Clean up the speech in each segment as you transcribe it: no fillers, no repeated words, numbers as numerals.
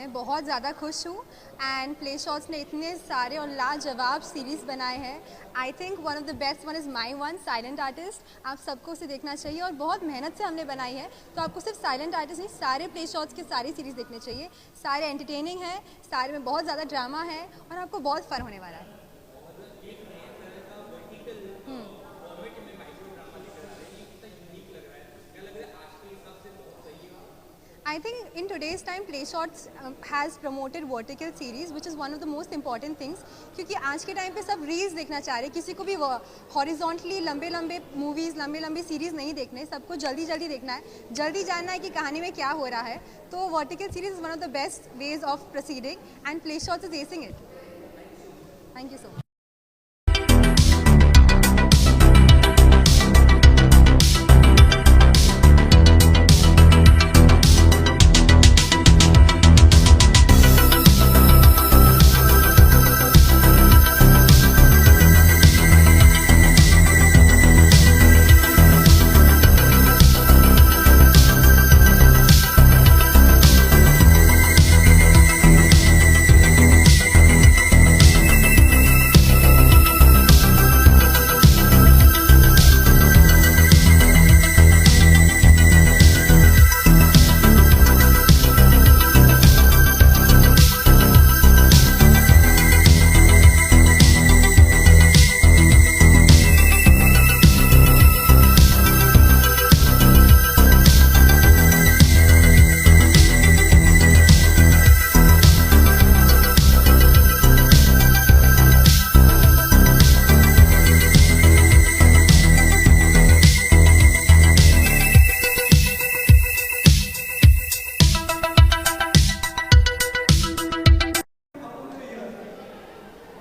मैं बहुत ज़्यादा खुश हूँ एंड प्ले शॉट्स ने इतने सारे और लाजवाब सीरीज़ बनाए हैं। I think one of the best one is my one silent artist. आप सबको उसे देखना चाहिए और बहुत मेहनत से हमने बनाई है, तो आपको सिर्फ साइलेंट आर्टिस्ट नहीं, सारे प्ले शॉट्स के सारी सीरीज़ देखने चाहिए। सारे एंटरटेनिंग हैं, सारे में बहुत ज़्यादा ड्रामा है और आपको बहुत फ़न होने वाला है। I think in today's time, Play Shots has promoted vertical series, which is one of the most important things. क्योंकि आज के टाइम पे सब रील्स देखना चाह रहे हैं, किसी को भी हॉरिजॉन्टली लंबे लंबे मूवीज़, लंबे लंबे सीरीज़ नहीं देखने, सबको जल्दी जल्दी देखना है, जल्दी जानना है कि कहानी में क्या हो रहा है। तो vertical series is one of the best ways of proceeding and play shots is acing it. Thank you so much.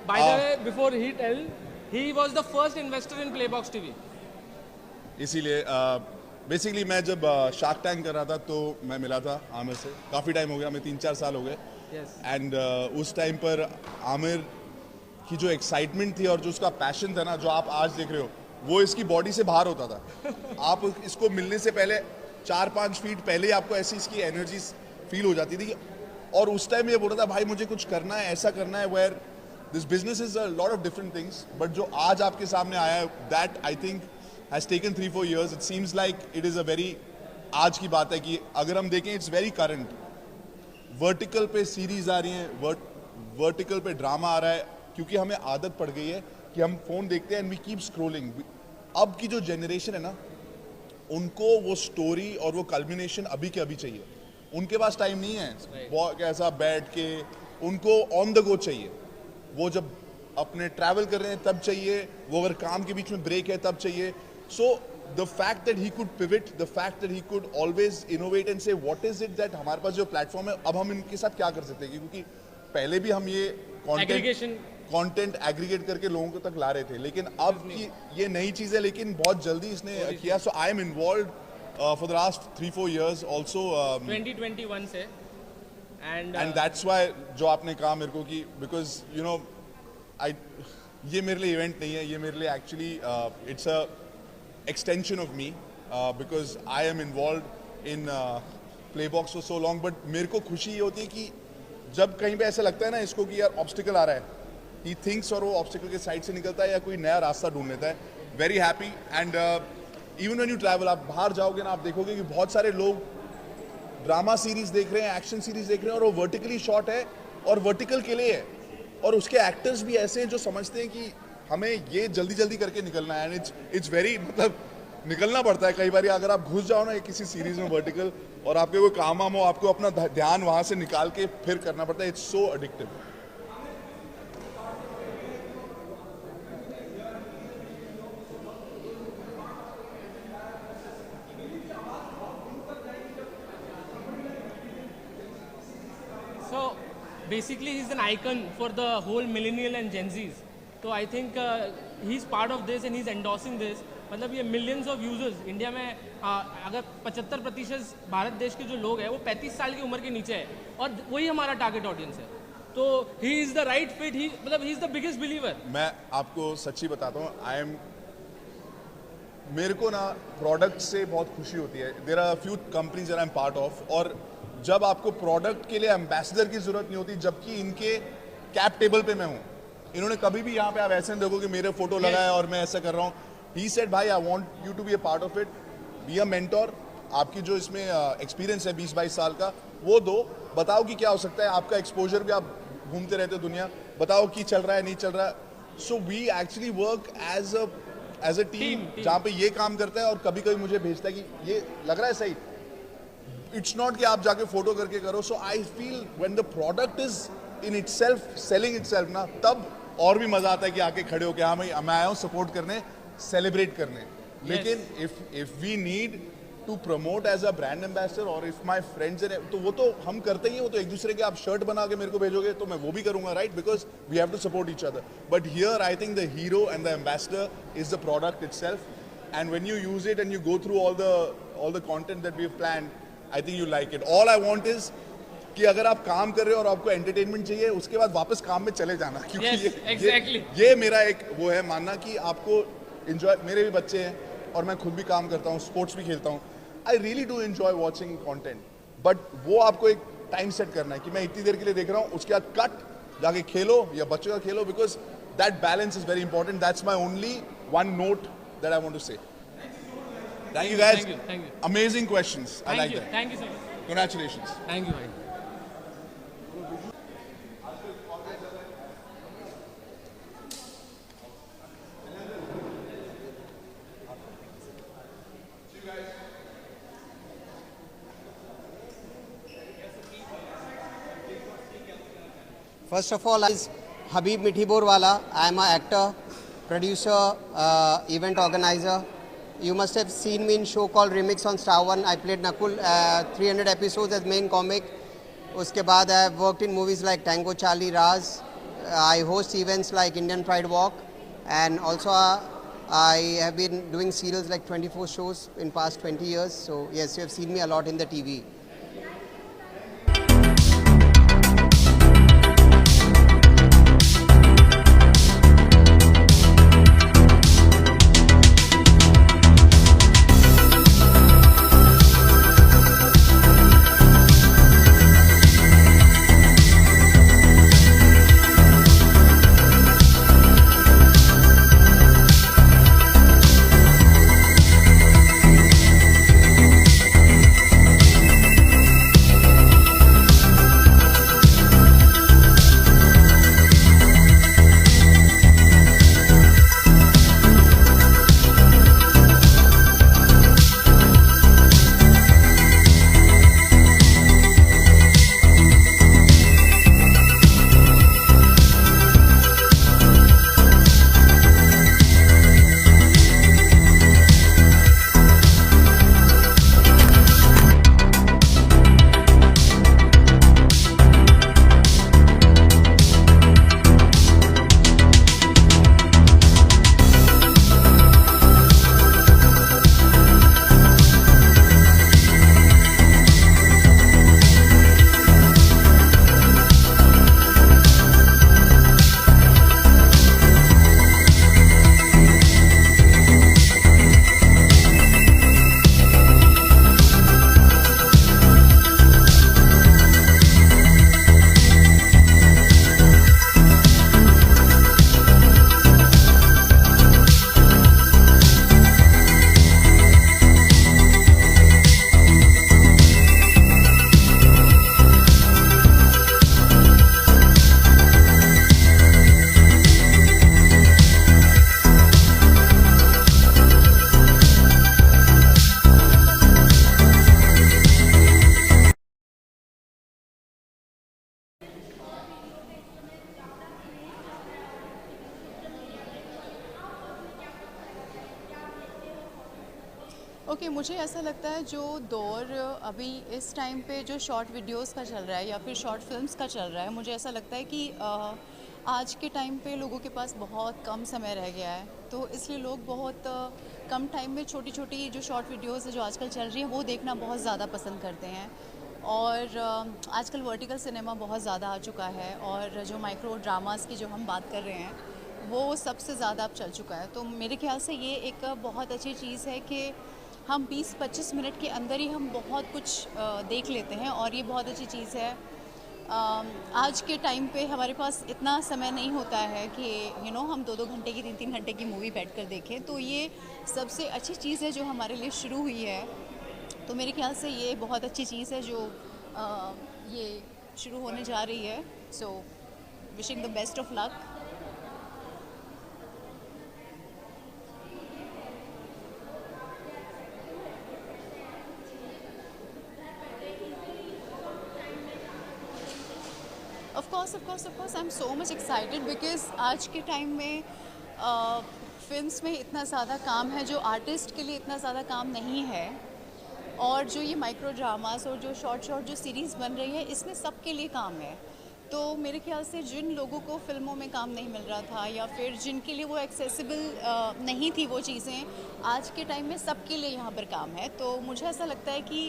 By the way, before he tell, he was the first investor in Playbox TV. इसीलिए basically मैं जब shark tank कर रहा था तो मैं मिला था आमिर से। काफ़ी टाइम हो गया, हमें 3-4 साल हो गए। Yes. एंड उस टाइम पर आमिर की जो एक्साइटमेंट थी और जो उसका पैशन था ना, जो आप आज देख रहे हो, वो इसकी बॉडी से बाहर होता था। आप इसको मिलने से पहले 4-5 फीट पहले ही आपको ऐसी इसकी एनर्जी फील हो जाती थी। और उस टाइम ये बोल रहा था, भाई मुझे कुछ करना है, ऐसा करना है, where this business is a lot of different things. But जो आज आपके सामने आया है, that I think has taken 3-4 years. It seems like it is a very आज की बात है कि अगर हम देखें, इट्स वेरी करंट। वर्टिकल पे सीरीज आ रही हैं, वर्टिकल पे ड्रामा आ रहा है, क्योंकि हमें आदत पड़ गई है कि हम फोन देखते हैं एंड वी कीप स्क्रोलिंग। अब की जो जनरेशन है ना, उनको वो स्टोरी और वो कल्मिनेशन अभी के अभी चाहिए। उनके पास टाइम नहीं है कैसा बैठ के, उनको ऑन द गो चाहिए। वो जब अपने ट्रैवल कर रहे हैं तब चाहिए, वो अगर काम के बीच में ब्रेक है तब चाहिए। So the fact that he could pivot, the fact that he could always innovate and से व्हाट इज इट दैट हमारे पास जो प्लेटफॉर्म है, अब हम इनके साथ क्या कर सकते हैं, क्योंकि पहले भी हम ये कंटेंट एग्रीगेट करके लोगों तक ला रहे थे, लेकिन अब की ये नई चीज़ है, लेकिन बहुत जल्दी इसने किया। So I am involve for the last 3-4 years also 2021 से एंड दैट्स वाई जो आपने कहा मेरे को कि बिकॉज यू नो ये मेरे लिए इवेंट नहीं है, ये मेरे लिए actually it's a extension of me because I am involve in Playbox for so long. But मेरे को खुशी ये होती है कि जब कहीं पे ऐसा लगता है ना इसको कि यार ऑब्स्टिकल आ रहा है, ही थिंक्स और वो ऑब्स्टिकल के साइड से निकलता है या कोई नया रास्ता ढूंढ लेता है। Very happy. And even when you travel, आप बाहर जाओगे ना, आप देखोगे कि बहुत सारे लोग ड्रामा सीरीज देख रहे हैं, एक्शन सीरीज देख रहे हैं, और वो वर्टिकली शॉट है और वर्टिकल के लिए है, और उसके एक्टर्स भी ऐसे हैं जो समझते हैं कि हमें ये जल्दी जल्दी करके निकलना है। एंड इट्स वेरी, मतलब निकलना पड़ता है कई बार। अगर आप घुस जाओ ना किसी सीरीज में वर्टिकल, और आपके कोई काम वाम हो, आपको अपना ध्यान वहां से निकाल के फिर करना पड़ता है। It's so addictive. So basically he's an icon for the whole millennial and Gen Zs. So I think he's part of this and he's endorsing this. मतलब ये millions of users इंडिया में अगर 75% भारत देश के जो लोग हैं वो 35 साल की उम्र के नीचे है, और वही हमारा टारगेट ऑडियंस है। तो he is the right fit, he मतलब he is the biggest believer. मैं आपको सच्ची बताता हूँ, मेरे को ना प्रोडक्ट से बहुत खुशी होती है। There are few companies that I am part of, और जब आपको प्रोडक्ट के लिए एम्बेसडर की जरूरत नहीं होती, जबकि इनके कैप टेबल पे मैं हूँ। इन्होंने कभी भी यहाँ पे आप ऐसे नहीं देखो कि मेरे फोटो लगाए और मैं ऐसा कर रहा हूँ। ही सेड भाई I want you to be a part of it, be a mentor. आपकी जो इसमें एक्सपीरियंस है 20-22 साल का, वो दो, बताओ कि क्या हो सकता है। आपका एक्सपोजर भी, आप घूमते रहते हो दुनिया, बताओ कि चल रहा है नहीं चल रहा है। So we actually work as a team, जहाँ पे ये काम करता है और कभी कभी मुझे भेजता है कि ये लग रहा है सही। इट्स नॉट कि आप जाके फोटो करके करो। So I feel when the product is in itself selling itself ना, तब और भी मजा आता है कि आके खड़े हो के हाँ मैं आया हूँ सपोर्ट करने, सेलिब्रेट करने। लेकिन if we need to promote as a brand ambassador और इफ माई फ्रेंड्स, तो वो तो हम करते ही हैं। वो तो एक दूसरे के आप शर्ट बना के मेरे को भेजोगे तो मैं वो भी करूंगा, right? Because we have to support each other. But here I think the hero and the ambassador is the product itself, and when you use it and you go through all the content that we have planned, I think you like it. All I want is कि अगर आप काम कर रहे हो और आपको entertainment चाहिए, उसके बाद वापस काम में चले जाना, क्योंकि ये मेरा एक वो है मानना कि आपको एंजॉय। मेरे भी बच्चे हैं और मैं खुद भी काम करता हूँ, स्पोर्ट्स भी खेलता हूँ। I really do enjoy watching content, but वो आपको एक टाइम सेट करना है कि मैं इतनी देर के लिए देख रहा हूँ, उसके बाद कट, जाके खेलो या बच्चों का खेलो, because that balance is very important. That's my only one note that I want to say. Thank you guys. Thank you. Amazing questions. I like that. Thank you so much. Congratulations. Thank you, bhai. First of all, is Habib Mithiborwala. I am an actor, producer, event organizer. You must have seen me in show called Remix on Star One. I played Nakul, 300 episodes as main comic. Uske baad I have worked in movies like Tango, Charlie, Raz. I host events like Indian Pride Walk, and also I have been doing serials like 24 shows in past 20 years. So yes, you have seen me a lot in the TV. Okay मुझे ऐसा लगता है जो दौर अभी इस time पे जो शॉर्ट वीडियोस का चल रहा है या फिर शॉर्ट फिल्म्स का चल रहा है, मुझे ऐसा लगता है कि आज के टाइम पे लोगों के पास बहुत कम समय रह गया है, तो इसलिए लोग बहुत कम टाइम में छोटी छोटी जो शॉर्ट वीडियोस जो आजकल चल रही हैं वो देखना बहुत ज़्यादा पसंद करते हैं। और आजकल वर्टिकल सिनेमा बहुत ज़्यादा आ चुका है और जो माइक्रो ड्रामास की जो हम बात कर रहे हैं वो सबसे ज़्यादा अब चल चुका है। तो मेरे ख्याल से ये एक बहुत अच्छी चीज़ है कि हम 20-25 मिनट के अंदर ही हम बहुत कुछ देख लेते हैं और ये बहुत अच्छी चीज़ है। आज के टाइम पे हमारे पास इतना समय नहीं होता है कि हम 2-2 घंटे की 3-3 घंटे की मूवी बैठकर देखें, तो ये सबसे अच्छी चीज़ है जो हमारे लिए शुरू हुई है। तो मेरे ख्याल से ये बहुत अच्छी चीज़ है जो ये शुरू होने जा रही है। So wishing the best of luck. Of course, I'm so much excited because आज के टाइम में फिल्म्स में इतना ज़्यादा काम है जो आर्टिस्ट के लिए इतना ज़्यादा काम नहीं है, और जो ये माइक्रो ड्रामास और जो शॉर्ट जो सीरीज़ बन रही है इसमें सबके लिए काम है। तो मेरे ख्याल से जिन लोगों को फिल्मों में काम नहीं मिल रहा था या फिर जिनके लिए वो एक्सेसिबल नहीं थी वो चीज़ें, आज के टाइम में सबके लिए यहाँ पर काम है। तो मुझे ऐसा लगता है कि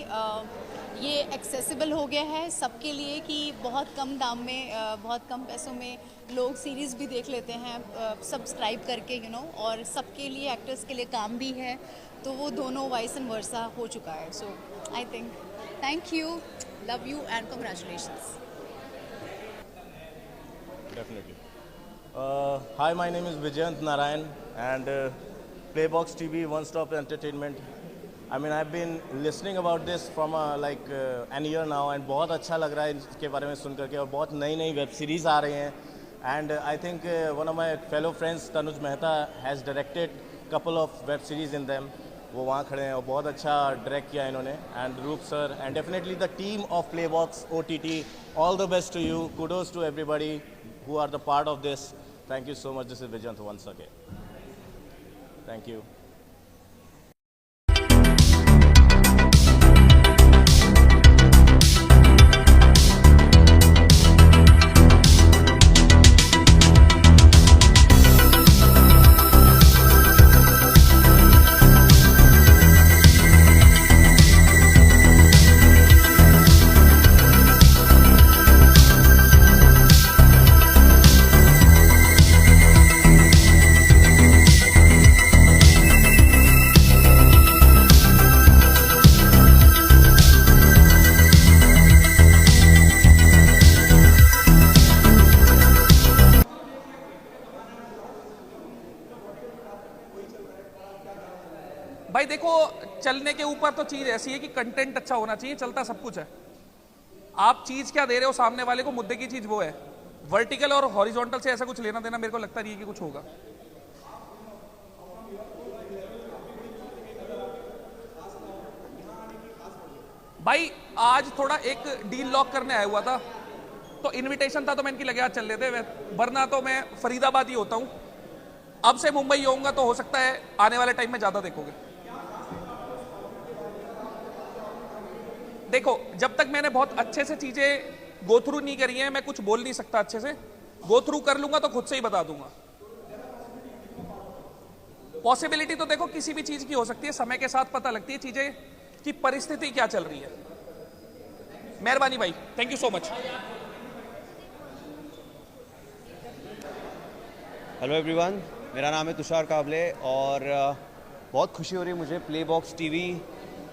ये एक्सेसिबल हो गया है सबके लिए कि बहुत कम दाम में बहुत कम पैसों में लोग सीरीज़ भी देख लेते हैं सब्सक्राइब करके और सबके लिए एक्टर्स के लिए काम भी है, तो वो दोनों वाइस एंड वर्सा हो चुका है। So I think thank you, love you and congratulations. Definitely. Hi, my name is Vijayant Narayan and Playbox TV, One Stop Entertainment. I mean, I've been listening about this from like an year now, and बहुत अच्छा लग रहा है इसके बारे में सुन करके, और बहुत नई नई वेब सीरीज़ आ रही हैं। And I think one of my fellow friends, Tanuj Mehta, has directed couple of web series in them. वो वहाँ खड़े हैं और बहुत अच्छा डायरेक्ट किया इन्होंने। And Roop sir and definitely the team of Playbox OTT, all the best to you, kudos to everybody who are the part of this. Thank you so much. This is Vijayant once again. Thank you. भाई देखो, चलने के ऊपर तो चीज ऐसी है कि कंटेंट अच्छा होना चाहिए, चलता सब कुछ है। आप चीज क्या दे रहे हो सामने वाले को, मुद्दे की चीज वो है। वर्टिकल और हॉरिजॉन्टल से ऐसा कुछ लेना देना मेरे को लगता नहीं है कि कुछ होगा। भाई आज थोड़ा एक डील लॉक करने आया हुआ था, तो इनविटेशन था तो मैं इनकी लगे आज चल लेते, वरना तो मैं फरीदाबाद ही होता हूं। अब से मुंबई होऊंगा तो हो सकता है आने वाले टाइम में ज्यादा देखोगे। देखो, जब तक मैंने बहुत अच्छे से चीजें गो थ्रू नहीं करी हैं, मैं कुछ बोल नहीं सकता। अच्छे से गो थ्रू कर लूंगा तो खुद से ही बता दूंगा। पॉसिबिलिटी तो देखो किसी भी चीज की हो सकती है, समय के साथ पता लगती है चीजें की परिस्थिति क्या चल रही है। मेहरबानी भाई, thank you so much. Hello everyone, मेरा नाम है तुषार काबले और बहुत खुशी हो रही है मुझे। प्लेबॉक्स टीवी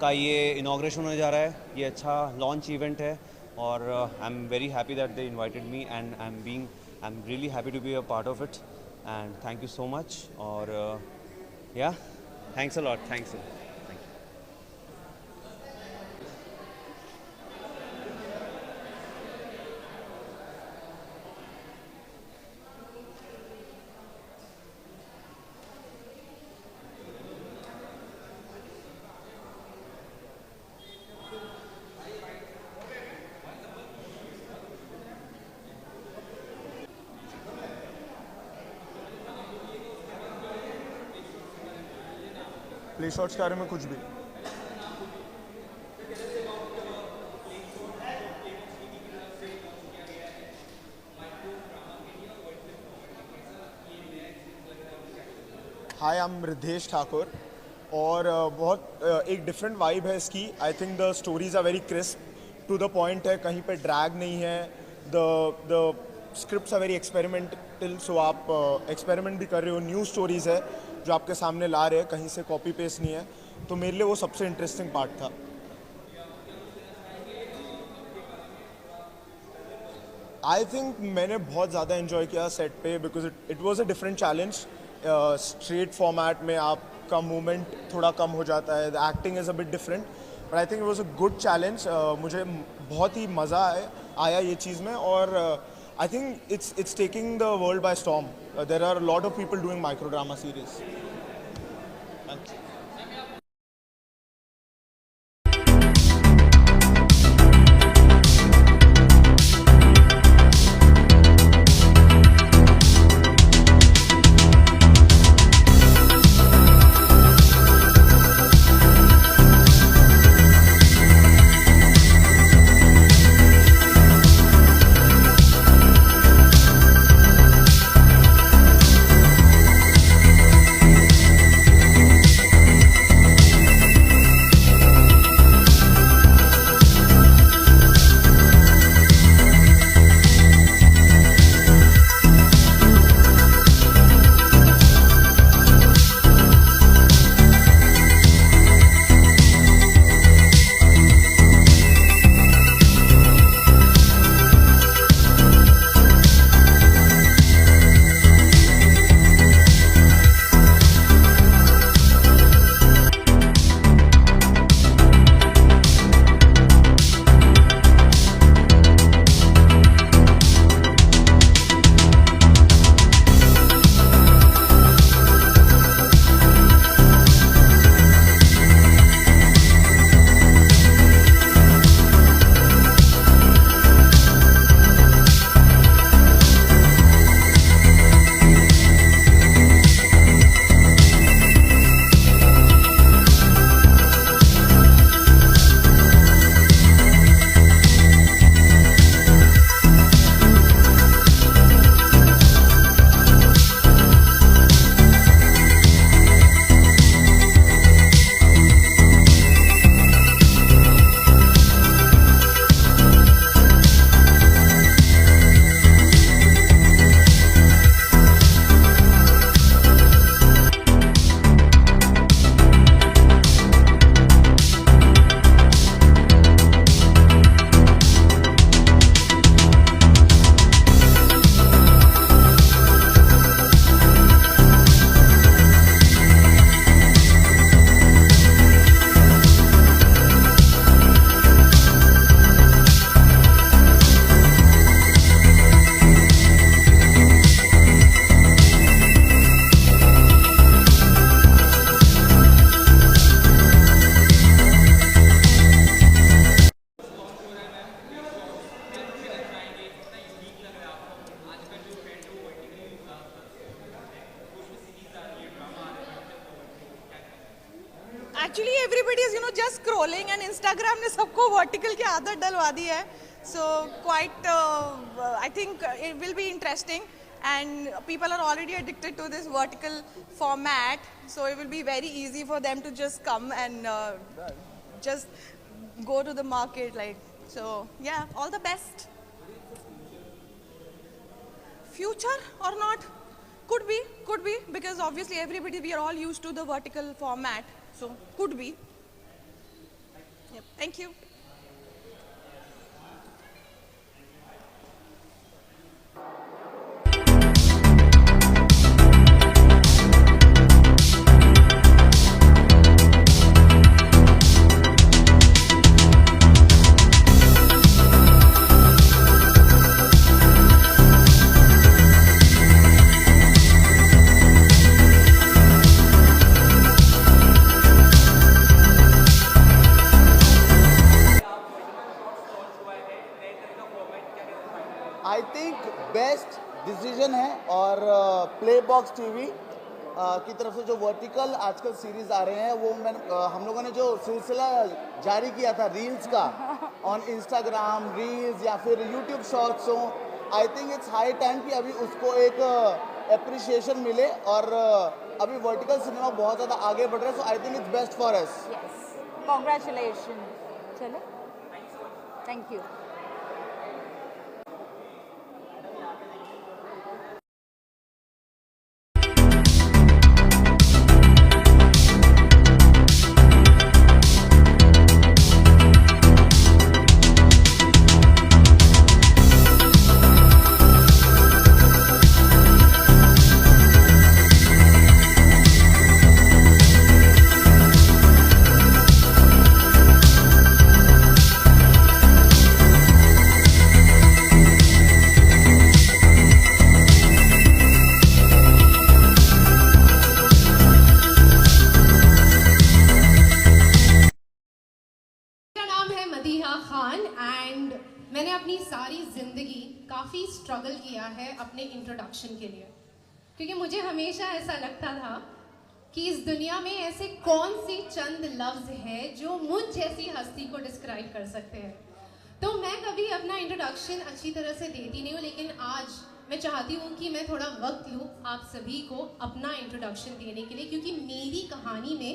का ये इनॉग्रेशन होने जा रहा है। ये अच्छा लॉन्च इवेंट है और I am very happy that they invited me and I am really happy to be a part of it and thank you so much. और या thanks a lot, thanks. Play shots के बारे में कुछ भी। Hi, I am Riddhesh Thakur और बहुत एक डिफरेंट वाइब है इसकी। I think the stories are very crisp, to the point है, कहीं पे ड्रैग नहीं है। The scripts are very experimental, सो आप एक्सपेरिमेंट भी कर रहे हो। न्यू स्टोरीज है जो आपके सामने ला रहे हैं, कहीं से कॉपी पेस्ट नहीं है। तो मेरे लिए वो सबसे इंटरेस्टिंग पार्ट था। आई थिंक मैंने बहुत ज़्यादा इन्जॉय किया सेट पे because it was a different challenge. Straight format में आपका मूवमेंट थोड़ा कम हो जाता है, the acting is a bit different, but I think it was a good challenge. मुझे बहुत ही मज़ा आया ये चीज़ में, और I think it's taking the world by storm. There are lot of people doing micro drama series. Actually, everybody is just scrolling, and Instagram ने सबको vertical की आदत डलवा दी है. So quite, I think it will be interesting, and people are already addicted to this vertical format. So it will be very easy for them to just come and just go to the market, like. So yeah, all the best. Future or not? Could be, because obviously everybody, we are all used to the vertical format. So, could be. Yep. Thank you. I think best decision है, और play box TV की तरफ से जो vertical आजकल series आ रहे हैं, वो हम लोगों ने जो सिलसिला जारी किया था रील्स का ऑन इंस्टाग्राम रील्स या फिर यूट्यूब शॉर्ट्स हो, आई थिंक इट्स हाई टाइम कि अभी उसको एक एप्रिसिएशन मिले, और अभी वर्टिकल सिनेमा बहुत ज़्यादा आगे बढ़ रहा है. So I think it's best for us. Congratulation. चलो, थैंक यू. नाम है मदीहा खान एंड मैंने अपनी सारी ज़िंदगी काफ़ी स्ट्रगल किया है अपने इंट्रोडक्शन के लिए, क्योंकि मुझे हमेशा ऐसा लगता था कि इस दुनिया में ऐसे कौन से चंद लफ्ज़ हैं जो मुझ जैसी हस्ती को डिस्क्राइब कर सकते हैं। तो मैं कभी अपना इंट्रोडक्शन अच्छी तरह से देती नहीं हूँ, लेकिन आज मैं चाहती हूँ कि मैं थोड़ा वक्त लूँ आप सभी को अपना इंट्रोडक्शन देने के लिए, क्योंकि मेरी कहानी में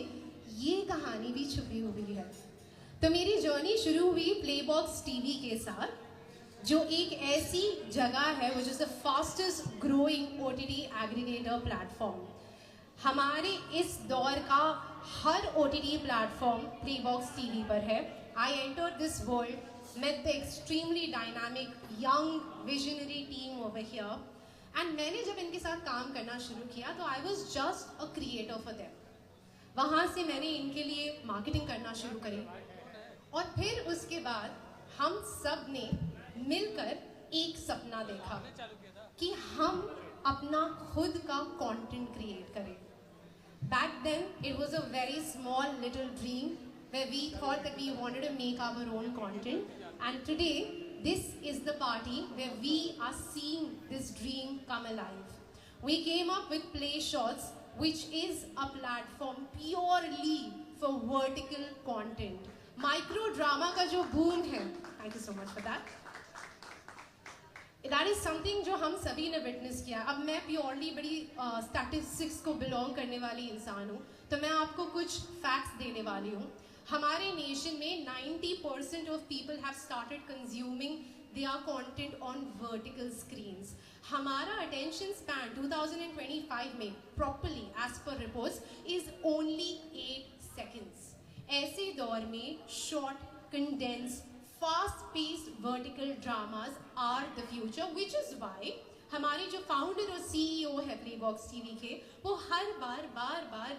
ये कहानी भी छुपी हुई है। तो मेरी जर्नी शुरू हुई प्लेबॉक्स टीवी के साथ, जो एक ऐसी जगह है which is the fastest growing OTT aggregator platform. हमारे इस दौर का हर OTT प्लेटफॉर्म प्लेबॉक्स टीवी पर है। I enter this world met the extremely dynamic young visionary team over here and मैंने जब इनके साथ काम करना शुरू किया तो I was just a creator for them। वहाँ से मैंने इनके लिए मार्केटिंग करना शुरू करी और फिर उसके बाद हम सब ने मिलकर एक सपना देखा कि हम अपना खुद का कंटेंट क्रिएट करें। Back then it was a very small little dream where we thought that we wanted to make our own content, and today this is the party where we are seeing this dream come alive. We came up with Play Shots, which is a platform purely for vertical content. Micro drama का जो boom है, thank you so much for that. That is something जो हम सभी ने witness किया। अब मैं purely बड़ी statistics को belong करने वाली इंसान हूँ, तो मैं आपको कुछ facts देने वाली हूँ। हमारे नेशन में 90% of people have started consuming their content on vertical screens. हमारा attention span 2025 में properly as per reports is only 8 seconds. ऐसे दौर में short, condensed, fast-paced vertical dramas are the future, which is why हमारे जो founder और CEO है प्लेबॉक्स TV के, वो हर बार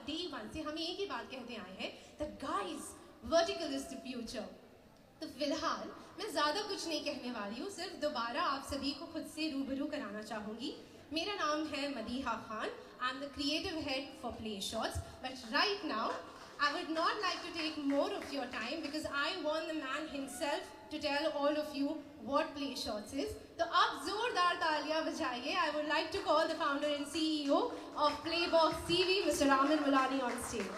डे वन से हमें एक ही बात कहते आए हैं, the guys vertical is the future. तो फिलहाल मैं ज़्यादा कुछ नहीं कहने वाली हूँ, सिर्फ दोबारा आप सभी को खुद से रूबरू कराना चाहूँगी। मेरा नाम है Madiha Khan, I am the creative head for play shots, but right now I would not like to take more of your time because I want the man himself to tell all of you what Play Shots is. तो आप जोरदार तालियां बजाइए। I would like to call the founder and CEO of Playbox TV, Mr. Amin Mulani, on stage.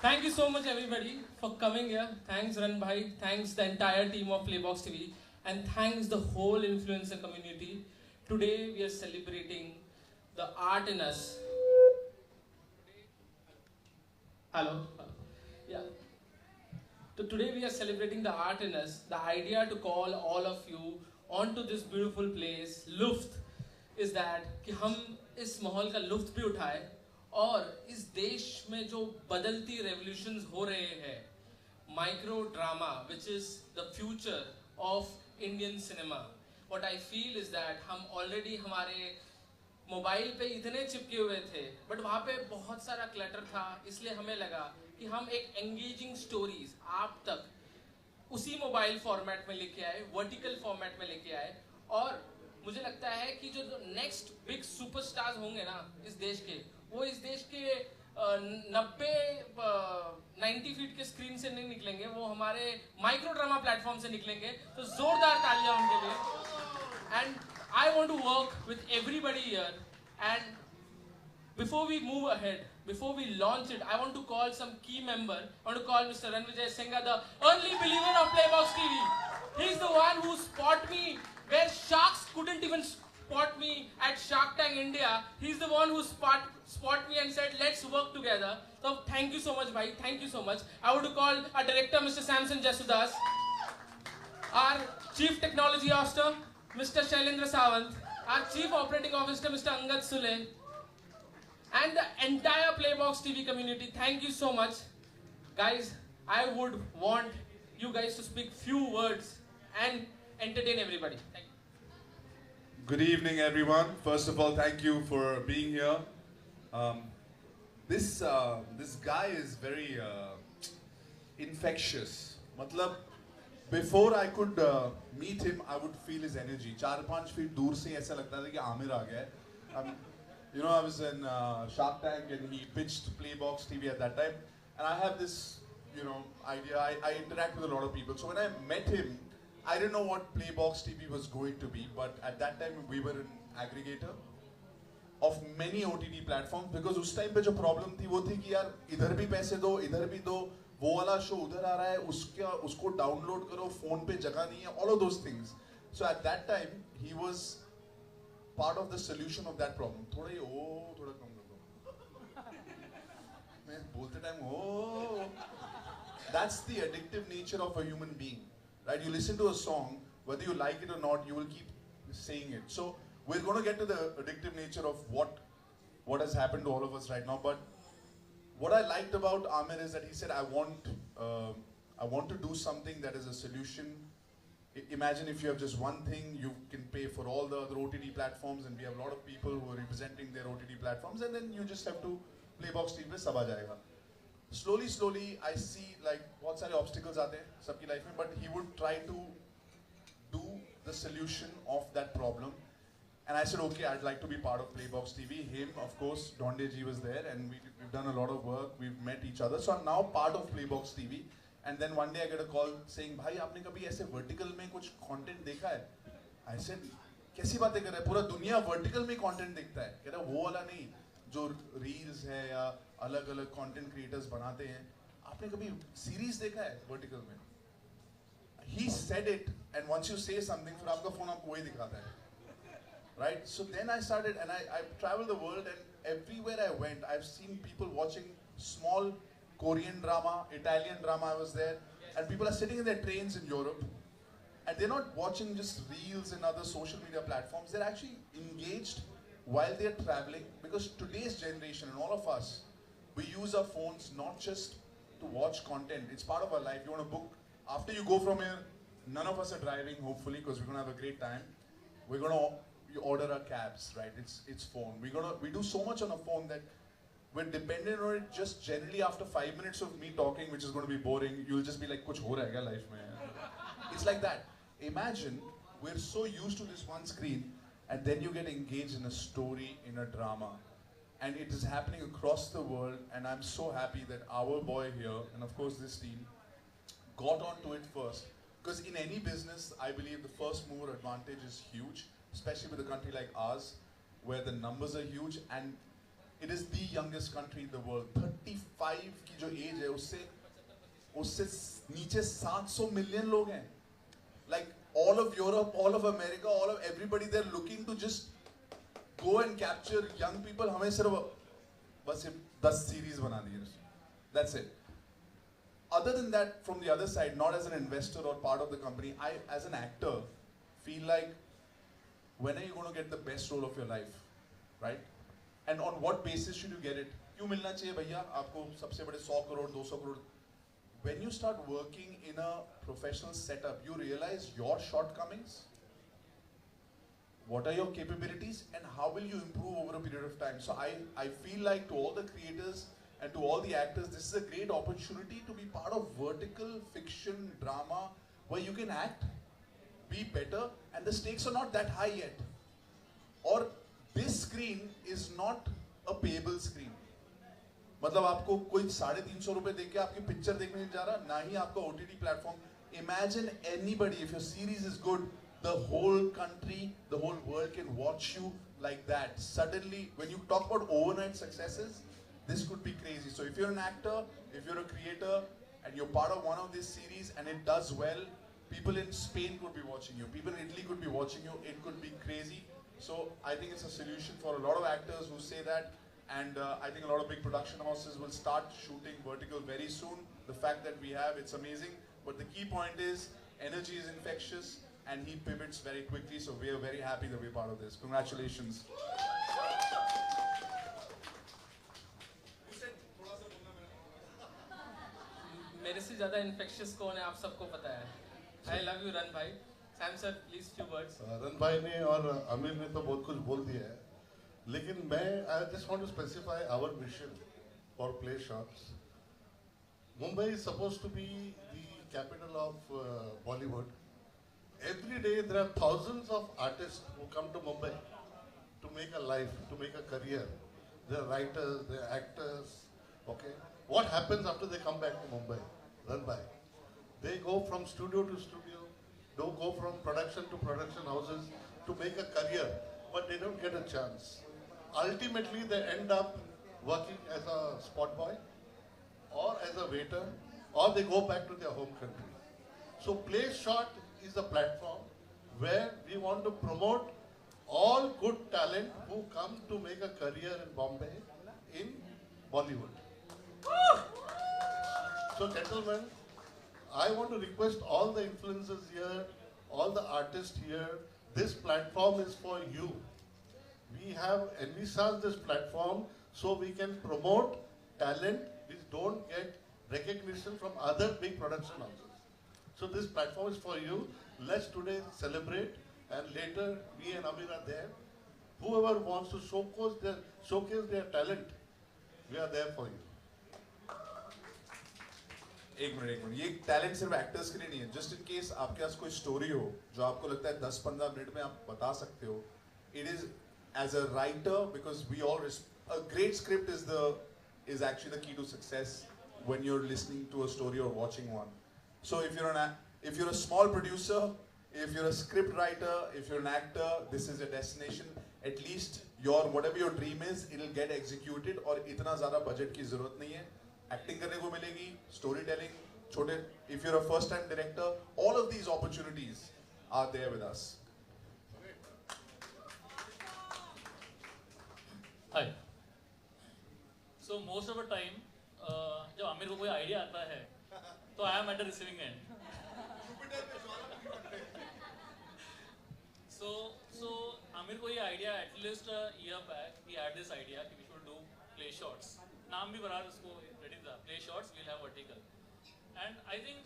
Thank you so much everybody for coming here. Thanks Ran Bhai, thanks the entire team of Playbox TV, and thanks the whole influencer community. Today we are celebrating the art in us. Hello. Yeah. So today we are celebrating the art in us. The idea to call all of you onto this beautiful place, Luft, is that कि हम इस माहौल का लुफ्त भी उठाए और इस देश में जो बदलती revolutions हो रहे हैं, micro drama, which is the future of Indian cinema. What I feel is that हम already हमारे मोबाइल पे इतने चिपके हुए थे, बट वहाँ पे बहुत सारा क्लटर था, इसलिए हमें लगा कि हम एक एंगेजिंग स्टोरीज आप तक उसी मोबाइल फॉर्मेट में लेके आए, वर्टिकल फॉर्मेट में लेके आए। और मुझे लगता है कि जो नेक्स्ट बिग सुपरस्टार्स होंगे ना इस देश के, वो इस देश के 90 फीट के स्क्रीन से नहीं निकलेंगे, वो हमारे माइक्रो ड्रामा प्लेटफॉर्म से निकलेंगे। तो जोरदार तालियां उनके लिए। And I want to work with everybody here, and before we move ahead, before we launch it, I want to call some key member. I want to call Mr. Ranvijay Singha, the early believer of Playbox TV. He's the one who spot me where sharks couldn't even spot me at Shark Tank India. He's the one who spot me and said, let's work together. So thank you so much, bhai. Thank you so much. I want to call our director, Mr. Samson Jasudas, our chief technology officer, Mr. Shailendra Sawant, our Chief Operating Officer, Mr. Angad Sule, and the entire Playbox TV community. Thank you so much. Guys, I would want you guys to speak few words and entertain everybody. Thank you. Good evening, everyone. First of all, thank you for being here. This guy is very infectious. Matlab, before I could meet him, I would feel his energy. 4-5 feet दूर से ऐसा लगता था कि आमिर आ गया है। You know, I was in Shark Tank and he pitched Playbox TV at that time. and I have this, idea. I interact with a lot of people. So when I met him, I didn't know what Playbox TV was going to be, but at that time we were an aggregator of many OTT platforms, because उस time पे जो problem थी वो थी कि यार इधर भी पैसे दो, इधर भी दो, वो वाला शो उधर आ रहा है, उसको डाउनलोड करो, फोन पे जगह नहीं है, all of those things. So at that time he was part of the solution of that problem. थोड़ा कम कर दो, मैं बोलते time That's the addictive nature of a human being, right? You listen to a song, whether you like it or not, you will keep saying it. So we're going to get to the addictive nature of what has happened to all of us right now. But what I liked about Amir is that he said, I want to do something that is a solution. Imagine if you have just one thing, you can pay for all the other OTT platforms, and we have a lot of people who are representing their OTT platforms, and then you just have to Playbox TV पे सब आ जाएगा. Slowly, I see like बहुत सारे obstacles आते हैं सबकी life में, but he would try to do the solution of that problem. And I said, okay, I'd like to be part of Playbox TV. Him, of course, Donde Ji was there, and we've done a lot of work. We've met each other, so I'm now part of Playbox TV. And then one day I get a call saying, भाई आपने कभी ऐसे vertical में कुछ content देखा है? I said, कैसी बातें कर रहे हैं? पूरा दुनिया vertical में content देखता है. कह रहा वो वाला नहीं, जो reels है या अलग अलग content creators बनाते हैं. आपने कभी series देखा है vertical में? He said it, and once you say something, फिर आपका phone आपको वही दिखाता है. Right? So then I started, and I traveled the world, and everywhere I went, I've seen people watching small Korean drama, Italian drama. I was there, and people are sitting in their trains in Europe, and they're not watching just reels and other social media platforms. They're actually engaged while they're traveling, because today's generation and all of us, we use our phones not just to watch content. It's part of our life. You want to book, after you go from here, none of us are driving, hopefully, because we're going to have a great time. We're going to order our cabs, right? It's phone. We do so much on a phone that we're dependent on it. Just generally after 5 minutes of me talking, which is going to be boring, you'll just be like, kuch ho raha hai kya life mein? It's like that. Imagine we're so used to this one screen, and then you get engaged in a story, in a drama, and it is happening across the world. And I'm so happy that our boy here, and of course this team, got onto it first. Because in any business, I believe the first mover advantage is huge, especially with a country like ours, where the numbers are huge, and it is the youngest country in the world. 35 की जो age है, उससे नीचे 700 million लोग हैं. Like all of Europe, all of America, all of everybody, they're looking to just go and capture young people. हमें सिर्फ बस 10 series बना दिए. That's it. Other than that, from the other side, not as an investor or part of the company, I, as an actor, feel like, when are you going to get the best role of your life, right? And on what basis should you get it? क्यों मिलना चाहिए भैया आपको सबसे बड़े 100 crore, 200 crore? When you start working in a professional setup, you realize your shortcomings, what are your capabilities, and how will you improve over a period of time. So I feel like, to all the creators and to all the actors, this is a great opportunity to be part of vertical fiction drama where you can act, be better, and the stakes are not that high yet. Or this screen is not a payable screen. मतलब आपको कोई 350 रुपए देके आपकी picture देखने नहीं जा रहा, ना ही आपका OTT platform. Imagine anybody, if your series is good, the whole country, the whole world can watch you like that. Suddenly, when you talk about overnight successes, this could be crazy. So if you're an actor, if you're a creator, and you're part of one of these series and it does well, people in Spain could be watching you, people in Italy could be watching you, it could be crazy. So I think it's a solution for a lot of actors who say that, and I think a lot of big production houses will start shooting vertical very soon. The fact that we have, it's amazing. But the key point is, energy is infectious, and he pivots very quickly, so we are very happy that we're part of this. Congratulations. मेरे से ज़्यादा infectious कौन है आप सबको पता है. I love you run भाई. Sam sir, please few words. Run भाई ने और अमीर ने तो बहुत कुछ बोल दिया है, लेकिन मैं I just want to specify our mission for Play Shots. Mumbai is supposed to be the capital of Bollywood. Every day there are thousands of artists who come to Mumbai to make a life, to make a career. They are writers, they are actors, okay. what happens after they come back to Mumbai? Run by. They go from studio to studio, don't go from production to production houses to make a career, but they don't get a chance. Ultimately, they end up working as a spot boy, or as a waiter, or they go back to their home country. So Play Short is a platform where we want to promote all good talent who come to make a career in Bombay, in Bollywood. So gentlemen, I want to request all the influencers here, all the artists here, this platform is for you. We have envisaged this platform so we can promote talent which don't get recognition from other big production houses. So this platform is for you. Let's today celebrate, and later me and Amir are there. Whoever wants to showcase their talent, we are there for you. एक minute ये talent सिर्फ actors के लिए नहीं है. Just in case आपके पास कोई story हो जो आपको लगता है 10-15 मिनट में आप बता सकते हो. It is as a writer because we all a great script is actually the key to success when you're listening to a story or watching one. So if you're a small producer, if you're a script writer, if you're an actor, this is a destination. At least whatever your dream is, it'll get executed. और इतना ज़्यादा budget की ज़रूरत नहीं है. Acting करने को मिलेगी, storytelling, छोटे. If you're a first-time director, all of these opportunities are there with us. Hi. So most of the time, जब आमिर को कोई आइडिया आता है, तो I am at the receiving end. So Aamir को ये idea at least a year back, he had this idea कि we should do play shorts. नाम भी बराबर उसको ready था. Play shorts, we'll have vertical. And I think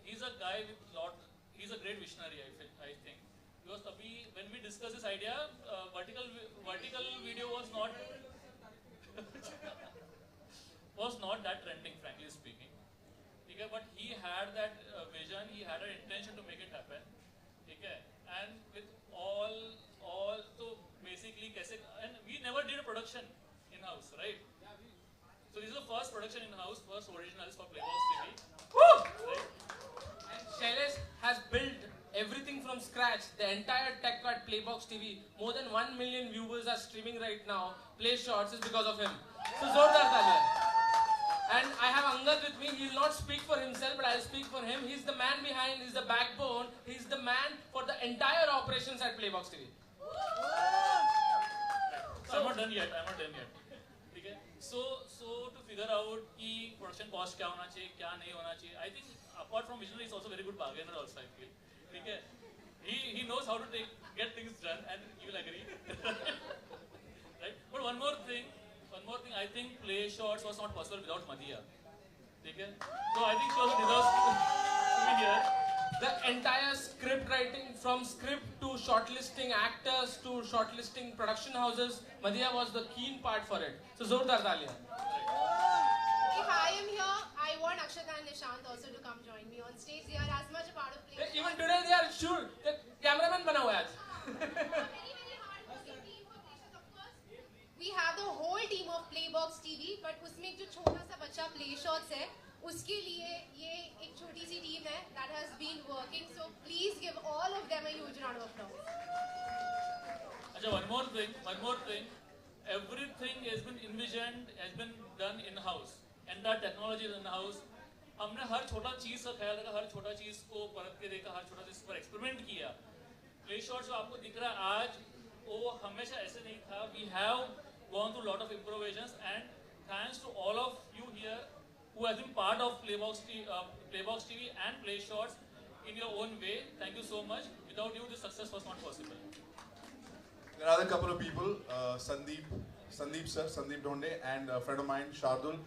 he's a guy with he's a great visionary. I think because अभी when we discussed this idea, vertical video was not that trending, frankly speaking. Okay, but he had that vision, he had an intention to make it happen. Okay, and with all so basically and we never did a production in house, right? So this is the first production in house, first originals for Playbox TV. Right? And Shailesh has built everything from scratch, the entire tech at Playbox TV. More than 1 million viewers are streaming right now. Play Shorts is because of him. So Zordar Talia. And I have Angad with me. He will not speak for himself, but I will speak for him. He's the man behind, he's the backbone, he's the man for the entire operations at Playbox TV. So I'm not done yet. Okay? So to figure out कि production cost क्या होना चाहिए, क्या नहीं होना चाहिए, I think apart from visionary, he's also a very good bargainer also, I feel. Okay? He knows how to get things done, and you will agree. Right? But one more thing, I think Play Shorts was not possible without Madhya. Okay? So I think she also deserves to be here. The entire script writing, from script to shortlisting actors to shortlisting production houses, Madhya was the keen part for it. So Zordar Talia. If I am here, I want Akshata and Nishant also to come join me on stage. They are as much a part of Play. Even today they are sure. The cameraman bana hua hai aaj. We have the whole team of Playbox TV, but उसमें एक जो छोटा सा बच्चा Play Shots है, उसके लिए ये एक छोटी सी टीम है that has been working. So please give all of them a huge round of applause. अच्छा, one more thing. Everything has been envisioned, has been done in house. Entire technology is in house. हमने हर छोटा चीज का ख्याल रखा, हर छोटा चीज को परख के देखा, हर छोटा चीज पर एक्सपेरिमेंट किया. Play Shots जो आपको दिख रहा है आज, वो हमेशा ऐसे नहीं था. We have gone through a lot of improvisations, and thanks to all of you here who has been part of Playbox TV and Play Shorts in your own way. Thank you so much. Without you, this success was not possible. There are a couple of people, Sandeep Dhonde, and a friend of mine, Shardul.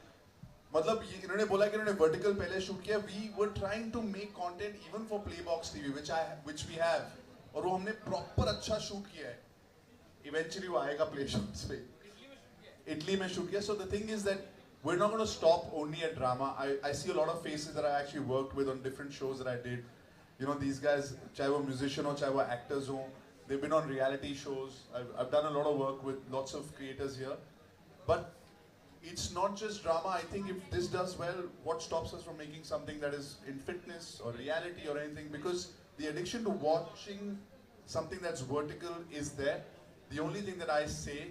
मतलब इन्होंने बोला कि इन्होंने vertical पहले shoot किया. We were trying to make content even for Playbox TV, which we have, और वो हमने proper अच्छा shoot किया है. Eventually वो आएगा Play Shorts पे. Italy में shoot किया. So the thing is that we're not going to stop only at drama. I see a lot of faces that I actually worked with on different shows that I did. You know, these guys, चाहे वो musician हो, चाहे वो actors हो, they've been on reality shows. I've done a lot of work with lots of creators here. But it's not just drama. I think if this does well, what stops us from making something that is in fitness or reality or anything? Because the addiction to watching something that's vertical is there. The only thing that I say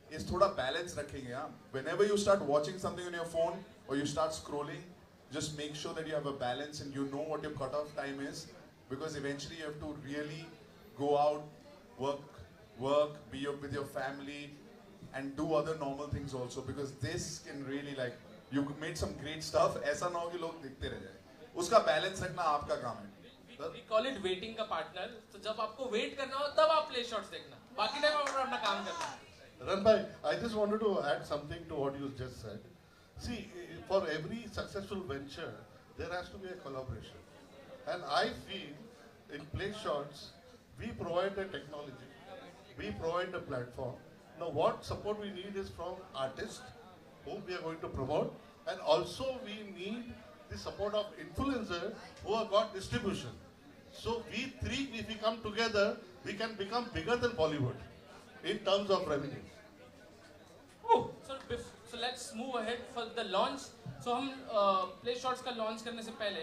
is thoda balance rakhenge. Whenever you start watching something on your phone or you start scrolling, just make sure that you have a balance and you know what your cutoff time is, because eventually you have to really go out, work, be with your family, and do other normal things also, because this can really, like, you made some great stuff. ऐसा ना हो कि लोग देखते रह जाए. उसका balance रखना आपका काम है. We call it waiting का partner. तो जब आपको wait करना हो तब आप play shots देखना. बाकी टाइम आप अपना काम करना. Ran bhai, I just wanted to add something to what you just said. See, for every successful venture, there has to be a collaboration. And I feel in Play Shots, we provide the technology, we provide the platform. Now what support we need is from artists whom we are going to promote, and also we need the support of influencers who have got distribution. So we three, if we come together, we can become bigger than Bollywood in terms of revenue. So let's move ahead for the launch. So हम Play Shots का launch करने से पहले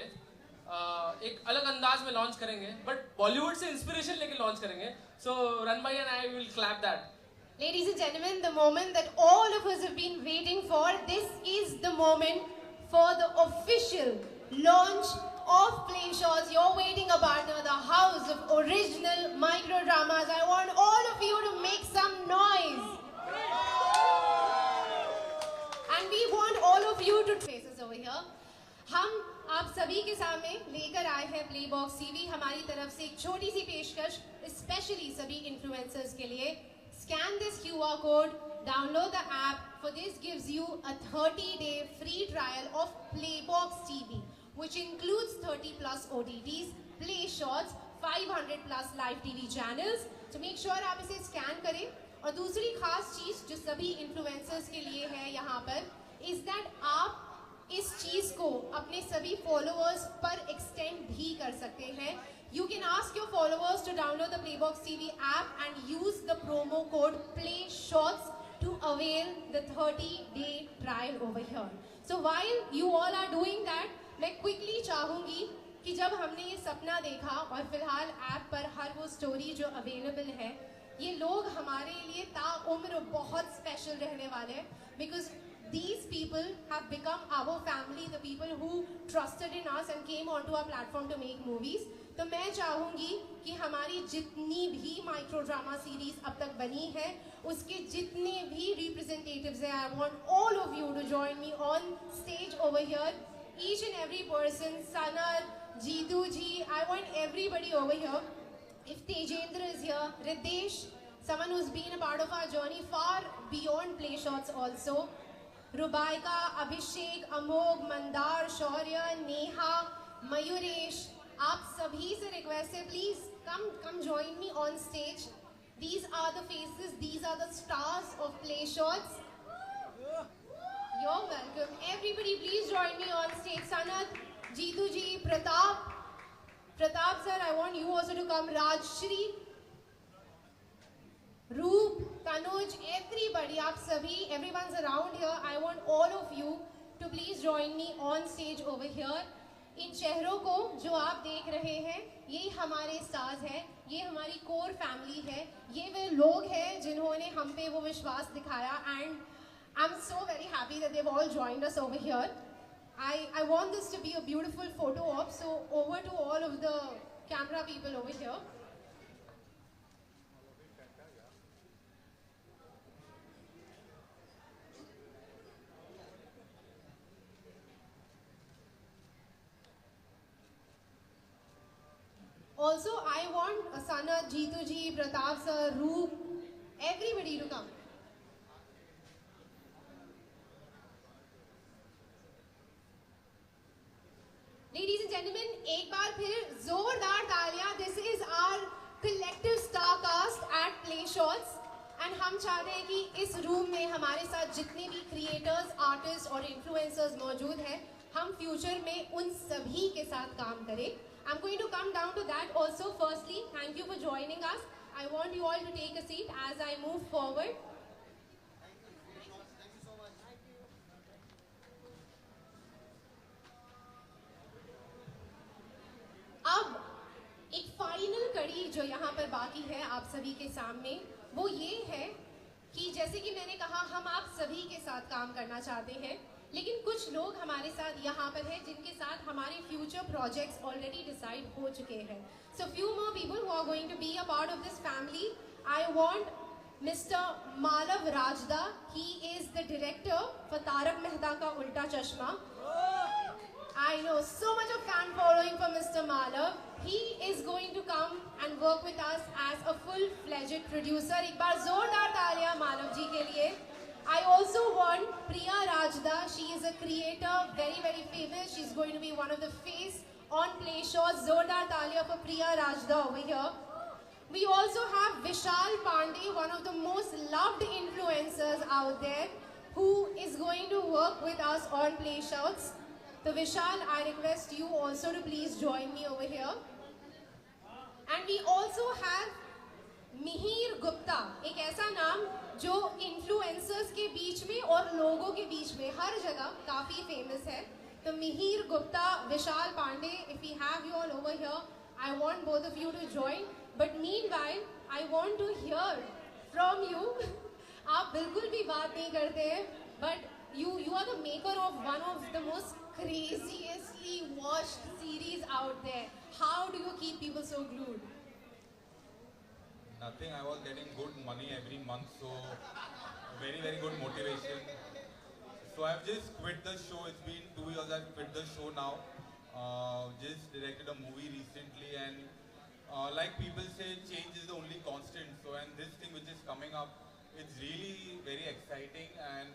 एक अलग अंदाज में launch करेंगे, but Bollywood से inspiration लेके launch करेंगे. So Ran bhai and I will clap that. Ladies and gentlemen, the moment that all of us have been waiting for, this is the moment for the official launch of Play Shots. You're waiting a partner, the house of original micro dramas. I want all of you to make some noise. And we want all of you to faces over here. हम आप सभी के सामने लेकर आए हैं Playbox TV. हमारी तरफ से एक छोटी सी पेशकश, especially सभी influencers के लिए. Scan this QR code, download the app. For this gives you a 30-day free trial of Playbox TV, which includes 30 plus OTTs, Play Shots, 500 plus live TV channels. So make sure आप इसे scan करें. और दूसरी खास चीज जो सभी influencers के लिए है यहाँ पर, is that आप इस चीज को अपने सभी फॉलोअर्स पर एक्सटेंड भी कर सकते हैं. You can ask your followers to download the Playbox TV app and use the promo code PLAYSHOTS to avail the 30-day trial over here. So while you all are doing that, मैं quickly चाहूँगी कि जब हमने ये सपना देखा और फिलहाल ऐप पर हर वो स्टोरी जो अवेलेबल है, ये लोग हमारे लिए ताउम्र बहुत स्पेशल रहने वाले हैं, because these people have become our family, the people who trusted in us and came onto our platform to make movies. तो मैं चाहूँगी कि हमारी जितनी भी माइक्रो ड्रामा सीरीज अब तक बनी है, उसके जितने भी representatives हैं, I want all of you to join me on stage over here. Each and every person, Sanar, Jeetu ji, I want everybody over here. If Tejendra is here, Ridesh, someone who's been a part of our journey far beyond Play Shots also. Rubaika, Abhishek, Amog, Mandar, Shaurya, Neha, Mayuresh, आप सभी से request है, please come join me on stage. These are the faces, these are the stars of Play Shots. You're welcome. Everybody please join me on stage. Sanat, Jeetu ji, Pratap sir, I want you also to come. Rajshri, Roop, Tanuj, everybody, aap sabhi, everyone's around here. I want all of you to please join me on stage over here. इन चेहरों को जो आप देख रहे हैं, ये हमारे stars हैं, ये हमारी कोर फैमिली है, ये वे लोग हैं जिन्होंने हम पे वो विश्वास दिखाया. And I'm so very happy that they've all joined us over here. I want this to be a beautiful photo op, so over to all of the camera people over here. Also, I want Sanat, Jeetu ji, Pratap sir, Roop, everybody to come. Ladies and gentlemen, एक बार फिर जोरदार तालियां. This is our collective star cast at Play Shots, and हम चाहते हैं कि इस room में हमारे साथ जितने भी creators, artists और influencers मौजूद हैं, हम future में उन सभी के साथ काम करें. I'm going to come down to that also. Firstly, thank you for joining us. I want you all to take a seat as I move forward. तारीख जो यहाँ पर बाकी है आप सभी के सामने वो ये है कि जैसे कि मैंने कहा हम आप सभी के साथ काम करना चाहते हैं, लेकिन कुछ लोग हमारे साथ यहाँ पर हैं जिनके साथ हमारे फ्यूचर प्रोजेक्ट्स ऑलरेडी डिसाइड हो चुके हैं. So few more people who are going to be a part of this family. I want Mr. Malav Rajda. He is the director for Tarak Mehta Ka Ulta Chashma. I know so much of fan following for Mr. Malav. He is going to come and work with us as a full-fledged producer. एक बार जोरदार तालियां मालव जी के लिए. I also want Priya Rajda. She is a creator, very very famous. She's going to be one of the face on Play Shows. जोरदार तालियां for Priya Rajda over here. We also have Vishal Pandey, one of the most loved influencers out there, who is going to work with us on Play Shows. So Vishal, I request you also to please join me over here. And we also have Mihir Gupta, एक ऐसा नाम जो influencers के बीच में और लोगों के बीच में हर जगह काफी famous है. तो Mihir Gupta, Vishal Pandey, if we have you all over here, I want both of you to join. But meanwhile, I want to hear from you. आप बिल्कुल भी बात नहीं करते हैं, but you are the maker of one of the most craziously watched series out there. How do you keep people so glued? Nothing. I was getting good money every month, so very very good motivation. So I've just quit the show. It's been 2 years I've quit the show now. Just directed a movie recently, and like people say, change is the only constant. So and this thing which is coming up, it's really very exciting, and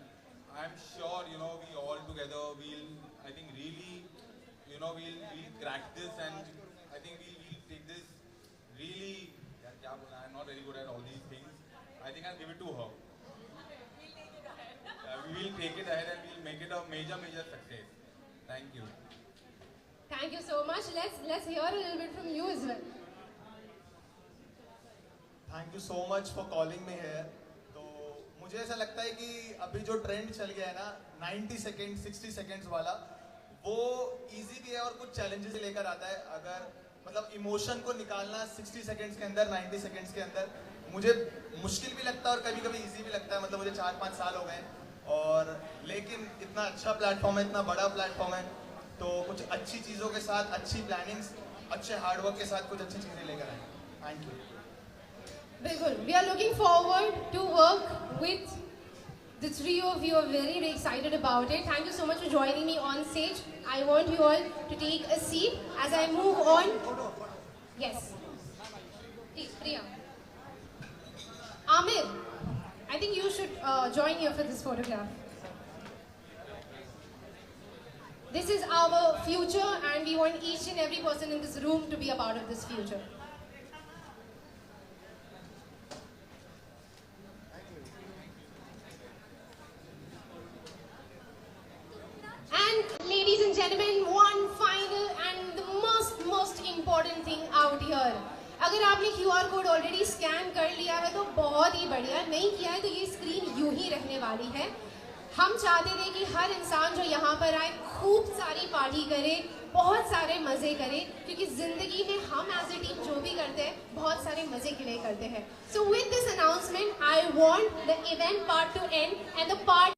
I'm sure, you know, we all together will, I think, really, you know, we'll crack this, and I think we'll take this really. I'm not very good at all these things. I think I'll give it to her. We will take it ahead and we'll make it a major success. Thank you. Thank you so much. Let's hear a little bit from you as well. Thank you so much for calling me here. मुझे ऐसा लगता है कि अभी जो trend चल गया है ना 90 सेकेंड 60 सेकेंड्स वाला, वो इजी भी है और कुछ चैलेंजेस लेकर आता है. अगर मतलब इमोशन को निकालना 60 सेकेंड्स के अंदर, 90 सेकेंड्स के अंदर, मुझे मुश्किल भी लगता है और कभी-कभी इजी भी लगता है. मतलब मुझे 4-5 साल हो गए और लेकिन इतना अच्छा प्लेटफॉर्म है, इतना बड़ा प्लेटफॉर्म है, तो कुछ अच्छी चीज़ों के साथ, अच्छी प्लानिंग्स, अच्छे हार्डवर्क के साथ कुछ अच्छी चीज़ें लेकर आए. Thank you. Bilkul. We are looking forward to work with the three of you. Are very, very excited about it. Thank you so much for joining me on stage. I want you all to take a seat as I move on. Yes. Please, Priya. Amir, I think you should join here for this photograph. This is our future, and we want each and every person in this room to be a part of this future. And ladies and gentlemen, one final and the most important thing out here. अगर आपने QR code already scan कर लिया है तो बहुत ही बढ़िया, नहीं किया है तो ये स्क्रीन यूं ही रहने वाली है. हम चाहते थे कि हर इंसान जो यहाँ पर आए खूब सारी पार्टी करे, बहुत सारे मज़े करे, क्योंकि ज़िंदगी में हम एज ए टीम जो भी करते हैं बहुत सारे मज़े के लिए करते हैं. So with this announcement, I want the event part to end and the part